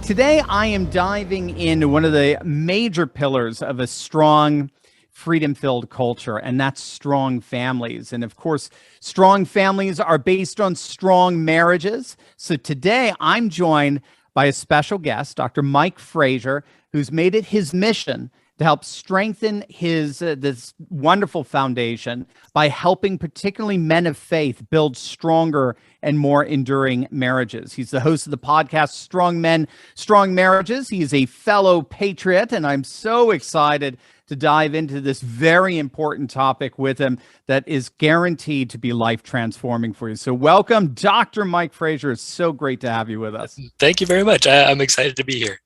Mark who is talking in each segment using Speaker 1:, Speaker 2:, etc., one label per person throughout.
Speaker 1: Today, I am diving into one of the major pillars of a strong, freedom-filled culture, and that's strong families. And of course, strong families are based on strong marriages. So today, I'm joined by a special guest, Dr. Mike Frazier, who's made it his mission to help strengthen his this wonderful foundation by helping particularly men of faith build stronger and more enduring marriages. He's the host of the podcast Strong Men, Strong Marriages. He is a fellow patriot, and I'm so excited to dive into this very important topic with him that is guaranteed to be life transforming for you. So welcome, Dr. Mike Frazier. It's so great to have you with us.
Speaker 2: Thank you very much. I'm excited to be here.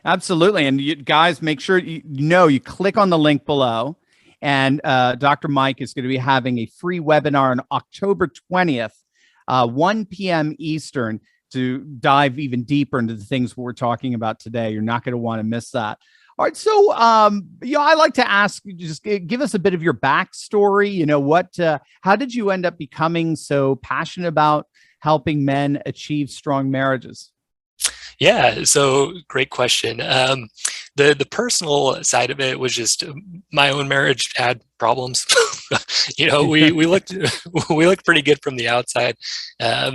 Speaker 1: Absolutely. And you guys, make sure you click on the link below. And Dr. Mike is going to be having a free webinar on October 20th, 1 p.m. Eastern, to dive even deeper into the things we're talking about today. You're not going to want to miss that. All right. So, I like to ask, just give us a bit of your backstory. How did you end up becoming so passionate about helping men achieve strong marriages?
Speaker 2: Yeah, so great question. The personal side of it was just my own marriage had problems. We looked pretty good from the outside. A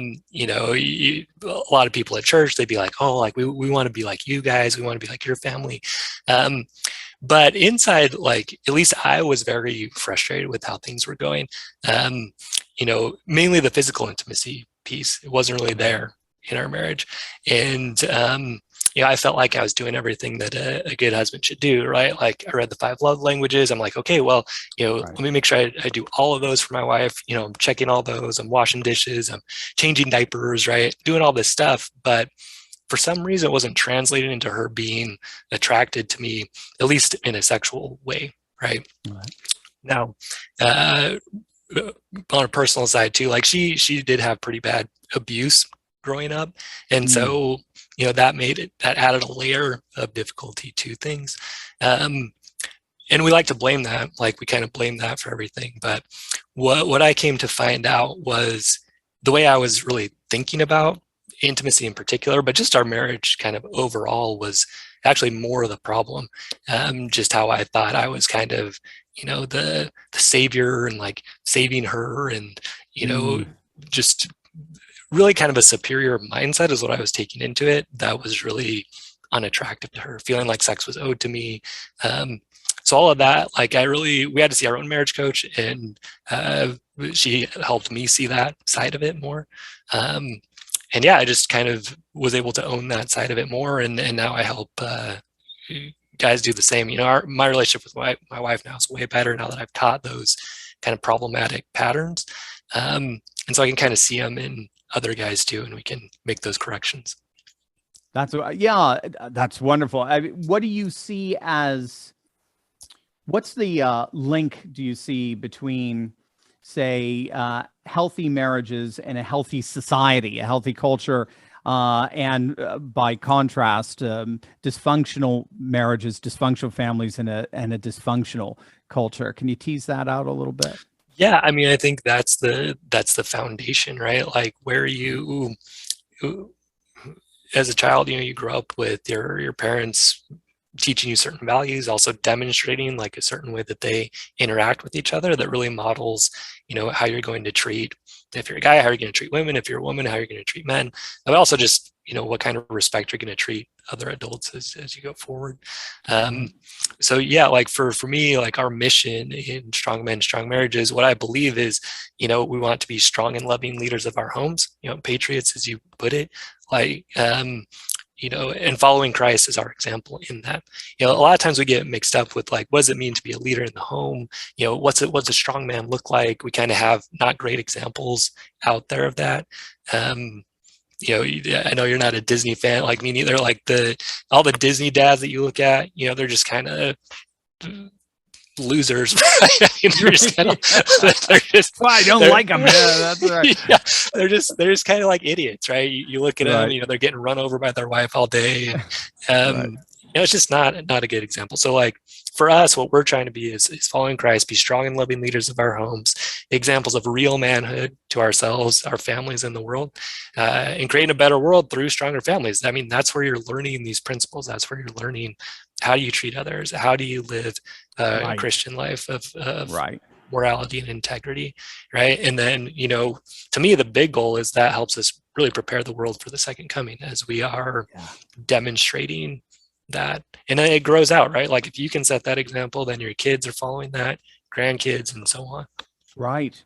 Speaker 2: lot of people at church, they'd be like, "Oh, like we want to be like you guys. We want to be like your family." But inside, like, at least I was very frustrated with how things were going. Mainly the physical intimacy piece. It wasn't really there in our marriage. And, I felt like I was doing everything that a good husband should do, right? Like, I read the 5 love languages. I'm like, okay, well, right, let me make sure I do all of those for my wife. I'm checking all those. I'm washing dishes. I'm changing diapers, right? Doing all this stuff. But for some reason, it wasn't translated into her being attracted to me, at least in a sexual way, right? Now, on a personal side too, like she did have pretty bad abuse growing up. And so, that added a layer of difficulty to things. And we like to blame that, like we kind of blame that for everything. But what I came to find out was the way I was really thinking about intimacy in particular, but just our marriage kind of overall was actually more of the problem. Just how I thought I was kind of, the savior and like saving her and, just really kind of a superior mindset is what I was taking into it. That was really unattractive to her, feeling like sex was owed to me. So all of that, like we had to see our own marriage coach, and she helped me see that side of it more. And yeah, I just kind of was able to own that side of it more. And now I help guys do the same. My relationship with my wife now is way better now that I've caught those kind of problematic patterns. And so I can kind of see them in other guys too, and we can make those corrections.
Speaker 1: That's wonderful. What do you see as, what's the link do you see between, say, healthy marriages and a healthy society, a healthy culture, and by contrast, dysfunctional marriages, dysfunctional families, and a dysfunctional culture? Can you tease that out a little bit?
Speaker 2: Yeah, I mean, I think that's the foundation, right? Like, where you, as a child, you grow up with your parents teaching you certain values, also demonstrating like a certain way that they interact with each other that really models, how you're going to treat, if you're a guy, how you're going to treat women, if you're a woman, how you're going to treat men, but also just, what kind of respect you're going to treat other adults as you go forward. So yeah, like for me, like our mission in Strong Men, Strong Marriages, what I believe is, we want to be strong and loving leaders of our homes, patriots, as you put it, like, and following Christ is our example in that. A lot of times we get mixed up with like, what does it mean to be a leader in the home? What's a strong man look like? We kind of have not great examples out there of that. I know you're not a Disney fan like me neither. Like all the Disney dads that you look at, they're just kind of losers. Right? I mean, they're just kind of,
Speaker 1: I don't like them. Yeah, that's right.
Speaker 2: Yeah, they're just kind of like idiots, right? You look at them, they're getting run over by their wife all day. And,
Speaker 1: right.
Speaker 2: it's just not a good example. So like for us, what we're trying to be is following Christ, be strong and loving leaders of our homes, examples of real manhood to ourselves, our families, in the world, and creating a better world through stronger families. I mean, that's where you're learning these principles. That's where you're learning how do you treat others, how do you live a Christian life of morality and integrity, right? And then, to me, the big goal is that helps us really prepare the world for the second coming as we are demonstrating that. And then it grows out, right? Like if you can set that example, then your kids are following that, grandkids, and so on.
Speaker 1: Right.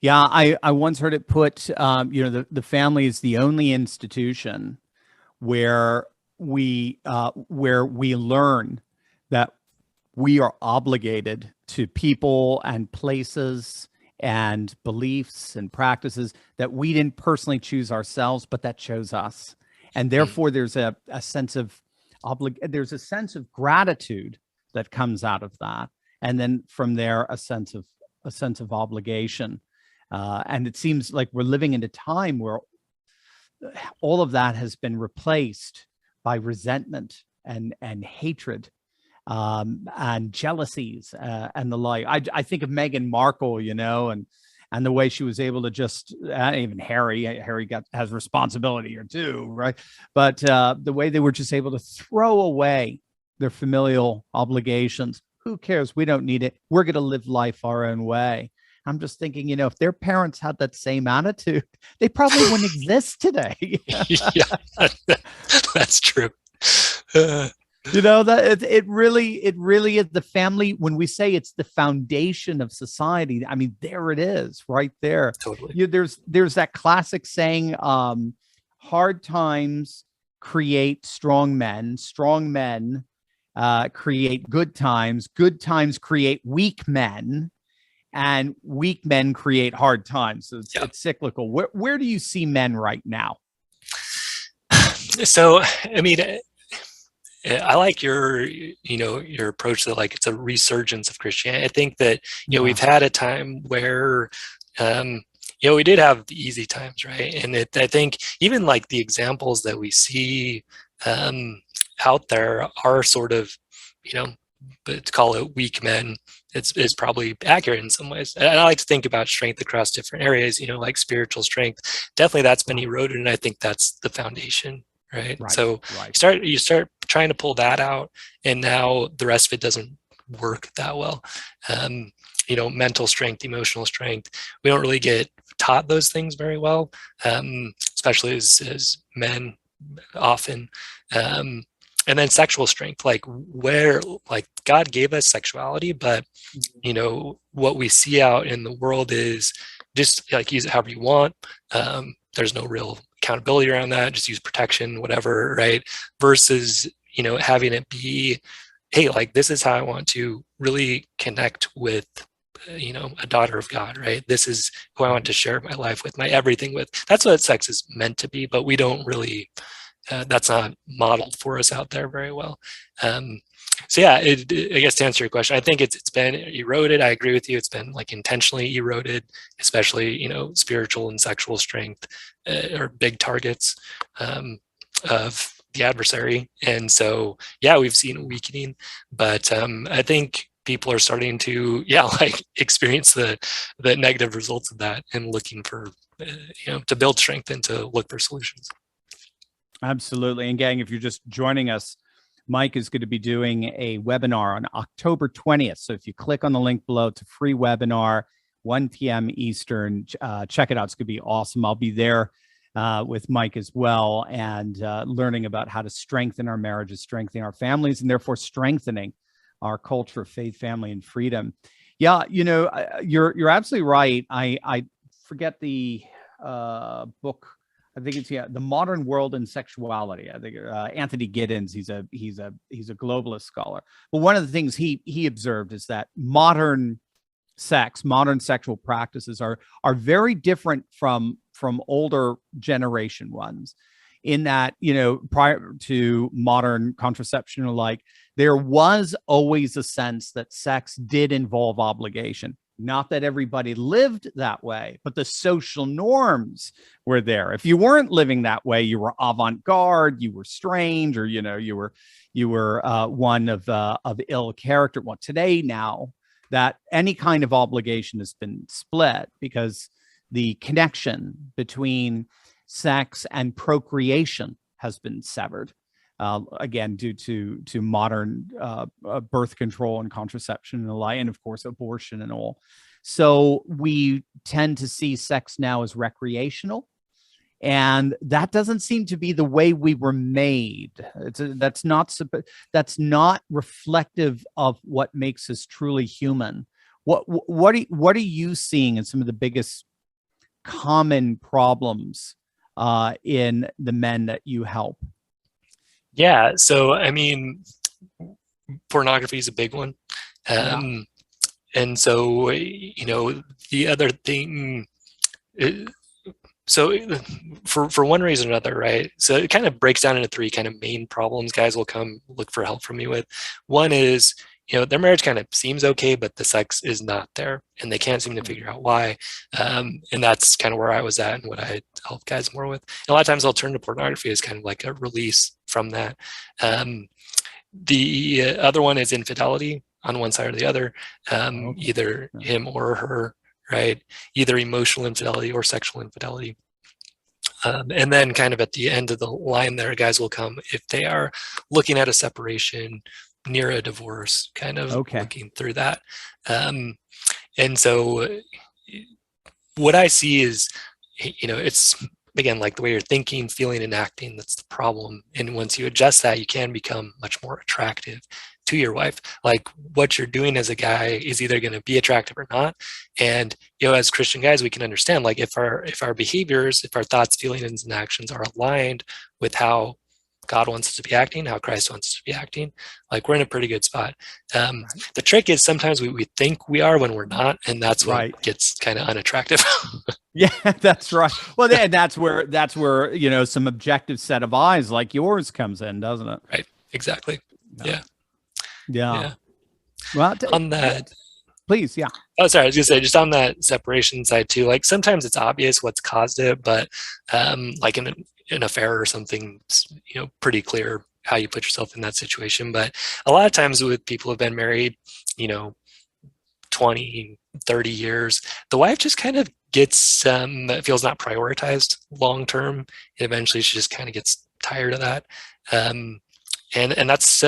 Speaker 1: Yeah, I once heard it put, the family is the only institution where we learn that we are obligated to people and places and beliefs and practices that we didn't personally choose ourselves, but that chose us. And therefore there's a sense of there's a sense of gratitude that comes out of that. And then from there, a sense of obligation. And it seems like we're living in a time where all of that has been replaced by resentment and hatred, and jealousies, and the like. I think of Meghan Markle, and the way she was able to just, even Harry has responsibility here too, right? But the way they were just able to throw away their familial obligations. Who cares? We don't need it. We're going to live life our own way. I'm just thinking, if their parents had that same attitude, they probably wouldn't exist today.
Speaker 2: Yeah, that's true.
Speaker 1: That it really is the family. When we say it's the foundation of society, I mean, there it is, right there.
Speaker 2: Totally.
Speaker 1: There's that classic saying, hard times create strong men create good times create weak men, and weak men create hard times. So it's cyclical. Where do you see men right now?
Speaker 2: So, I mean, I like your approach that like it's a resurgence of Christianity. I think that, we've had a time where, we did have the easy times, right? And I think even like the examples that we see out there are sort of, but to call it weak men, it's probably accurate in some ways. And I like to think about strength across different areas, like spiritual strength. Definitely that's been eroded, and I think that's the foundation, right? So you start trying to pull that out, and now the rest of it doesn't work that well. Mental strength, emotional strength, we don't really get taught those things very well, especially as men often. And then sexual strength, like God gave us sexuality, but what we see out in the world is just like use it however you want. There's no real accountability around that. Just use protection, whatever, right? Versus having it be, hey, like this is how I want to really connect with a daughter of God, right? This is who I want to share my life with, my everything with. That's what sex is meant to be, but we don't really. That's not modeled for us out there very well. So yeah, I guess to answer your question, I think it's been eroded. I agree with you. It's been like intentionally eroded, especially spiritual and sexual strength are big targets of the adversary. And so yeah, we've seen a weakening, but I think people are starting to experience the negative results of that and looking for to build strength and to look for solutions.
Speaker 1: Absolutely. And gang, if you're just joining us, Mike is going to be doing a webinar on October 20th. So if you click on the link below, it's a free webinar, 1 p.m. Eastern. Check it out. It's going to be awesome. I'll be there with Mike as well, and learning about how to strengthen our marriages, strengthening our families, and therefore strengthening our culture of faith, family, and freedom. Yeah, you're absolutely right. I forget the book. I think it's The Modern World and Sexuality. I think Anthony Giddens. He's a globalist scholar. But one of the things he observed is that modern sexual practices are very different from older generation ones. In that, prior to modern contraception, there was always a sense that sex did involve obligation. Not that everybody lived that way, but the social norms were there. If you weren't living that way, you were avant-garde, you were strange, or you were one of ill character. Well, today now that any kind of obligation has been split because the connection between sex and procreation has been severed. Again, due to modern birth control and contraception and the like, and of course, abortion and all. So we tend to see sex now as recreational. And that doesn't seem to be the way we were made. That's not reflective of what makes us truly human. What are you seeing in some of the biggest common problems in the men that you help?
Speaker 2: Yeah, so I mean, pornography is a big one. And so, the other thing, so for one reason or another, right? So it kind of breaks down into three kind of main problems guys will come look for help from me with. One is, their marriage kind of seems okay, but the sex is not there, and they can't seem to figure out why. And that's kind of where I was at and what I help guys more with. And a lot of times I'll turn to pornography as kind of like a release from that. The other one is infidelity on one side or the other, either him or her, right? Either emotional infidelity or sexual infidelity. And then kind of at the end of the line there, guys will come if they are looking at a separation, near a divorce, kind of looking through that. And so what I see is, it's, again, like the way you're thinking, feeling, and acting, that's the problem. And once you adjust that, you can become much more attractive to your wife. Like what you're doing as a guy is either going to be attractive or not. And, as Christian guys, we can understand, like if our behaviors, if our thoughts, feelings, and actions are aligned with how God wants us to be acting, how Christ wants us to be acting, like we're in a pretty good spot. The trick is sometimes we think we are when we're not, and that's what gets kind of unattractive.
Speaker 1: Yeah, that's right. Well, then that's where some objective set of eyes like yours comes in, doesn't it?
Speaker 2: Right. Exactly. Yeah.
Speaker 1: Well,
Speaker 2: on that,
Speaker 1: please, yeah.
Speaker 2: Oh, sorry. I was gonna say, just on that separation side too. Like sometimes it's obvious what's caused it, but like in an affair or something, it's, pretty clear how you put yourself in that situation. But a lot of times with people who've been married, 20, 30 years, the wife just kind of gets feels not prioritized long term, and eventually she just kind of gets tired of that. And that's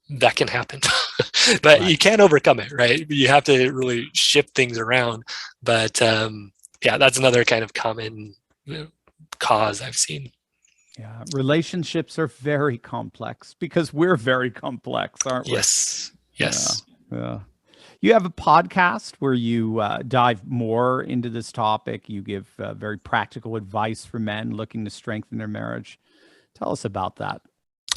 Speaker 2: that can happen. But you can't overcome it, right? You have to really shift things around. But that's another kind of common cause I've seen.
Speaker 1: Yeah, relationships are very complex because we're very complex, aren't we?
Speaker 2: Yes.
Speaker 1: Yeah. You have a podcast where you dive more into this topic. You give very practical advice for men looking to strengthen their marriage. Tell us about that.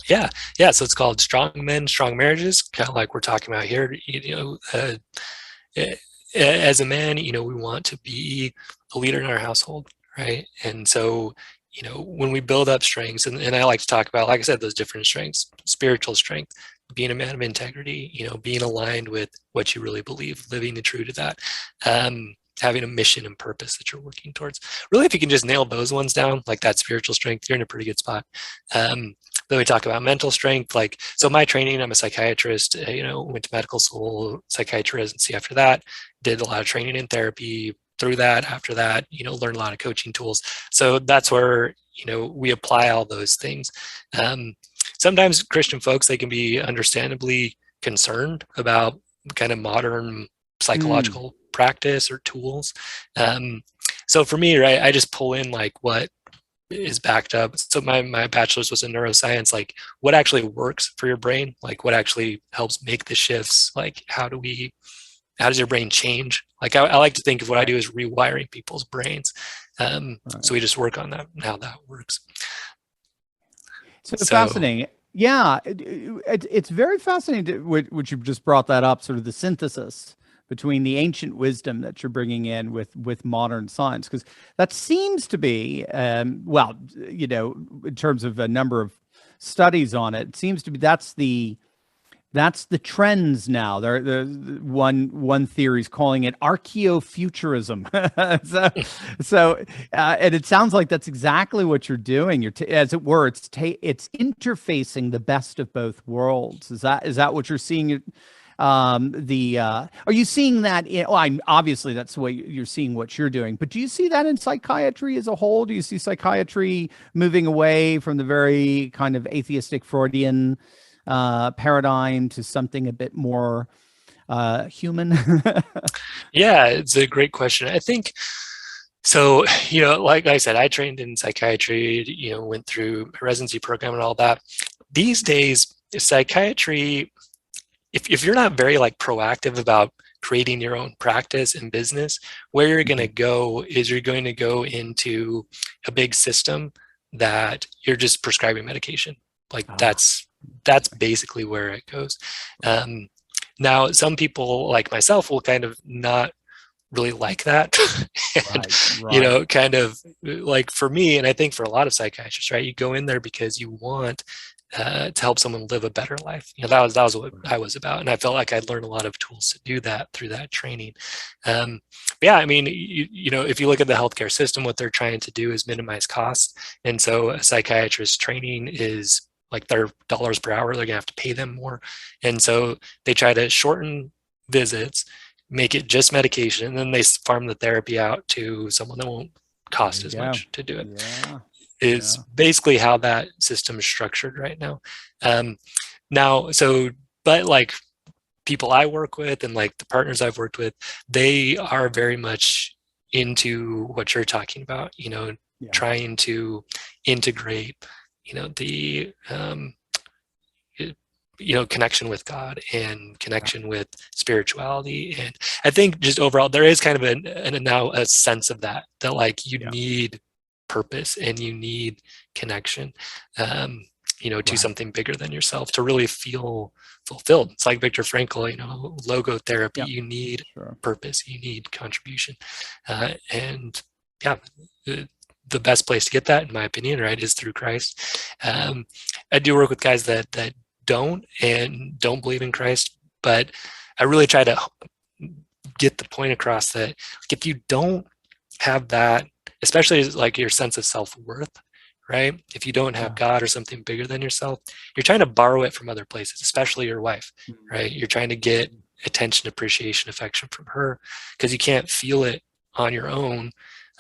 Speaker 2: Yeah. So it's called Strong Men, Strong Marriages, kind of like we're talking about here. As a man, we want to be a leader in our household, right? And so, when we build up strengths, and I like to talk about, like I said, those different strengths: spiritual strength, being a man of integrity, being aligned with what you really believe, living true to that, having a mission and purpose that you're working towards. Really, if you can just nail those ones down, like that spiritual strength, you're in a pretty good spot. Then we talk about mental strength. Like, so my training, I'm a psychiatrist, went to medical school, psychiatry residency after that, did a lot of training in therapy through that. After that, learned a lot of coaching tools. So that's where, we apply all those things. Sometimes Christian folks, they can be understandably concerned about kind of modern psychological practice or tools. So for me, right, I just pull in like what is backed up. So my bachelor's was in neuroscience, like what actually works for your brain, like what actually helps make the shifts, like how does your brain change? Like I like to think of what I do as rewiring people's brains. So we just work on that and how that works.
Speaker 1: So fascinating. Yeah, it's very fascinating, which you've just brought that up, sort of the synthesis between the ancient wisdom that you're bringing in with modern science, because that seems to be, in terms of a number of studies on it, it seems to be that's the That's the trends now. The one theory is calling it archaeofuturism. And it sounds like that's exactly what you're doing. As it were, it's interfacing the best of both worlds. Is that what you're seeing? Are you seeing that in? Well, obviously that's the way you're seeing what you're doing. But do you see that in psychiatry as a whole? Do you see psychiatry moving away from the very kind of atheistic Freudian paradigm to something a bit more human?
Speaker 2: Yeah, it's a great question. I think so. Like I said, I trained in psychiatry. Went through a residency program and all that. These days, psychiatry, if you're not very like proactive about creating your own practice and business, where you're going to go is you're going to go into a big system that you're just prescribing medication. Like that's basically where it goes. Now, some people like myself will kind of not really like that. And,
Speaker 1: Right.
Speaker 2: kind of like for me, and I think for a lot of psychiatrists, right? You go in there because you want to help someone live a better life. That was what I was about, and I felt like I'd learned a lot of tools to do that through that training. But yeah, I mean, if you look at the healthcare system, what they're trying to do is minimize costs, and so a psychiatrist training is like their dollars per hour. They're gonna have to pay them more, and so they try to shorten visits, make it just medication, and then they farm the therapy out to someone that won't cost as much to do it.
Speaker 1: Yeah.
Speaker 2: Is basically how that system is structured right now. But like people I work with and like the partners I've worked with, they are very much into what you're talking about, trying to integrate, the connection with God and connection with spirituality. And I think just overall, there is kind of now a sense of that like you need purpose and you need connection, to something bigger than yourself to really feel fulfilled. It's like Viktor Frankl, logotherapy. You need purpose, you need contribution, and yeah, the best place to get that, in my opinion, right, is through Christ. I do work with guys that don't believe in Christ, but I really try to get the point across that if you don't have that, especially like your sense of self-worth, right? If you don't have God or something bigger than yourself, you're trying to borrow it from other places, especially your wife, right? You're trying to get attention, appreciation, affection from her because you can't feel it on your own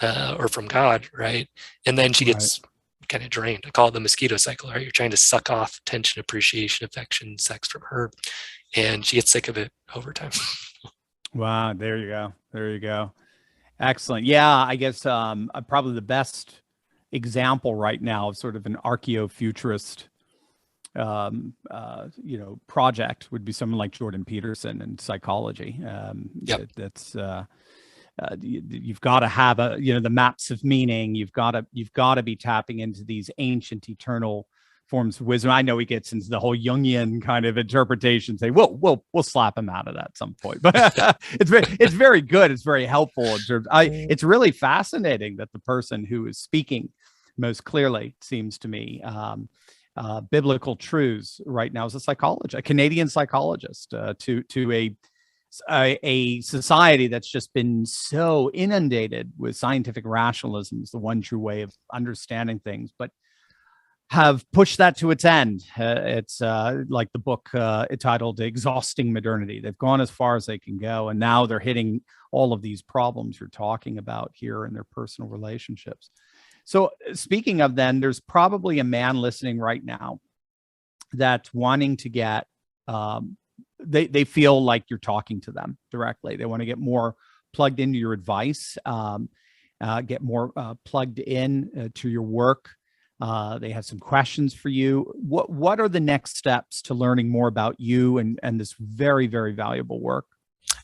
Speaker 2: or from God, right? And then she gets kind of drained. I call it the mosquito cycle, right? You're trying to suck off attention, appreciation, affection, sex from her, and she gets sick of it over time.
Speaker 1: Wow, there you go. There you go. Excellent. Yeah, I guess probably the best example right now of sort of an archaeofuturist project would be someone like Jordan Peterson in psychology. You've got to have the maps of meaning. You've got to be tapping into these ancient, eternal forms of wisdom. I know he gets into the whole Jungian kind of interpretation. Say, we'll slap him out of that at some point. But it's very good. It's very helpful. It's really fascinating that the person who is speaking most clearly, seems to me, biblical truths right now is a Canadian psychologist, to a society that's just been so inundated with scientific rationalism is the one true way of understanding things, but have pushed that to its end. It's like the book entitled Exhausting Modernity. They've gone as far as they can go, and now they're hitting all of these problems you're talking about here in their personal relationships. So speaking of then, there's probably a man listening right now that's wanting to get, they feel like you're talking to them directly. They want to get more plugged into your advice, get more plugged in to your work. They have some questions for you. What are the next steps to learning more about you and this very, very valuable work?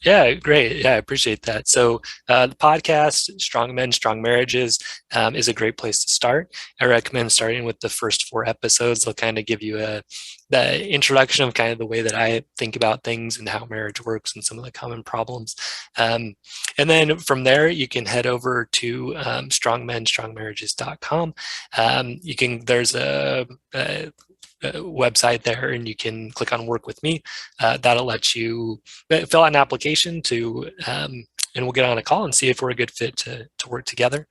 Speaker 2: Yeah, great. Yeah, I appreciate that. So the podcast, Strong Men, Strong Marriages, is a great place to start. I recommend starting with the first 4 episodes. They'll kind of give you the introduction of kind of the way that I think about things and how marriage works and some of the common problems. And then from there, you can head over to strongmenstrongmarriages.com. There's a website there, and you can click on Work with Me. That'll let you fill out an application to, and we'll get on a call and see if we're a good fit to work together.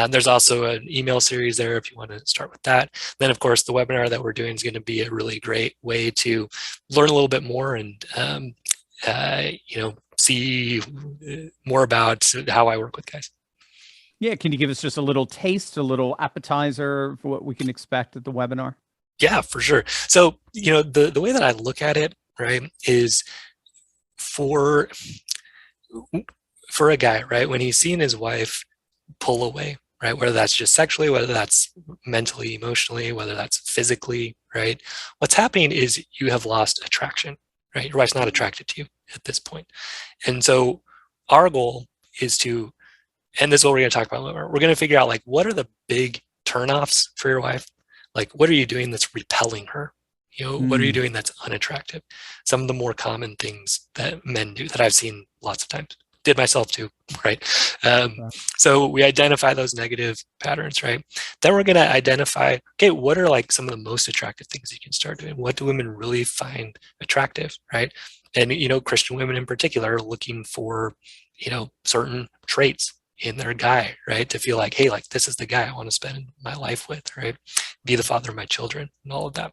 Speaker 2: There's also an email series there if you want to start with that. Then, of course, the webinar that we're doing is going to be a really great way to learn a little bit more and see more about how I work with guys.
Speaker 1: Yeah, can you give us just a little taste, a little appetizer for what we can expect at the webinar?
Speaker 2: Yeah, for sure. So, the way that I look at it, right, is for a guy, right, when he's seeing his wife pull away, right, whether that's just sexually, whether that's mentally, emotionally, whether that's physically, right, what's happening is you have lost attraction, right? Your wife's not attracted to you at this point. And so our goal is to, and this is what we're going to talk about, we're going to figure out, like, what are the big turnoffs for your wife? Like, what are you doing that's repelling her? What are you doing that's unattractive? Some of the more common things that men do that I've seen lots of times, did myself too, right? So we identify those negative patterns, right? Then we're going to identify, okay, what are like some of the most attractive things you can start doing? What do women really find attractive, right? And, Christian women in particular are looking for, certain traits in their guy, right? To feel like, hey, like, this is the guy I want to spend my life with, right? Be the father of my children and all of that.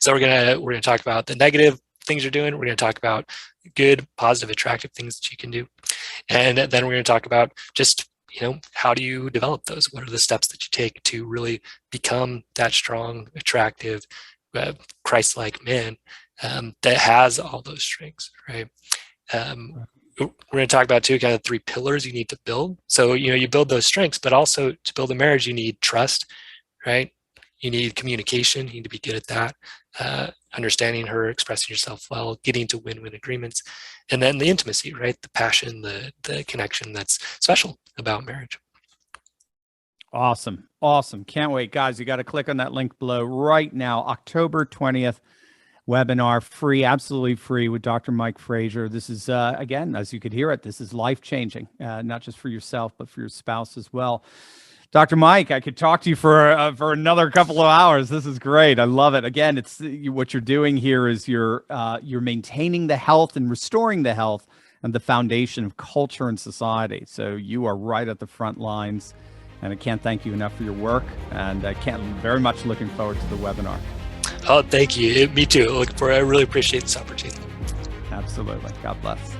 Speaker 2: So we're gonna talk about the negative things you're doing. We're gonna talk about good, positive, attractive things that you can do. And then we're gonna talk about just, how do you develop those? What are the steps that you take to really become that strong, attractive, Christ-like man that has all those strengths, right? We're going to talk about too, kind of 3 pillars you need to build. So, you build those strengths, but also to build a marriage, you need trust, right? You need communication. You need to be good at that. Understanding her, expressing yourself well, getting to win-win agreements. And then the intimacy, right? The passion, the connection that's special about marriage.
Speaker 1: Awesome. Can't wait. Guys, you got to click on that link below right now. October 20th. Webinar, free, absolutely free, with Dr. Mike Frazier. This is, again, as you could hear it, this is life-changing, not just for yourself, but for your spouse as well. Dr. Mike, I could talk to you for another couple of hours. This is great. I love it. Again, it's what you're doing here is you're maintaining the health and restoring the health and the foundation of culture and society. So you are right at the front lines, and I can't thank you enough for your work, and I very much looking forward to the webinar.
Speaker 2: Oh, thank you. Me too. I really appreciate this opportunity.
Speaker 1: Absolutely. God bless.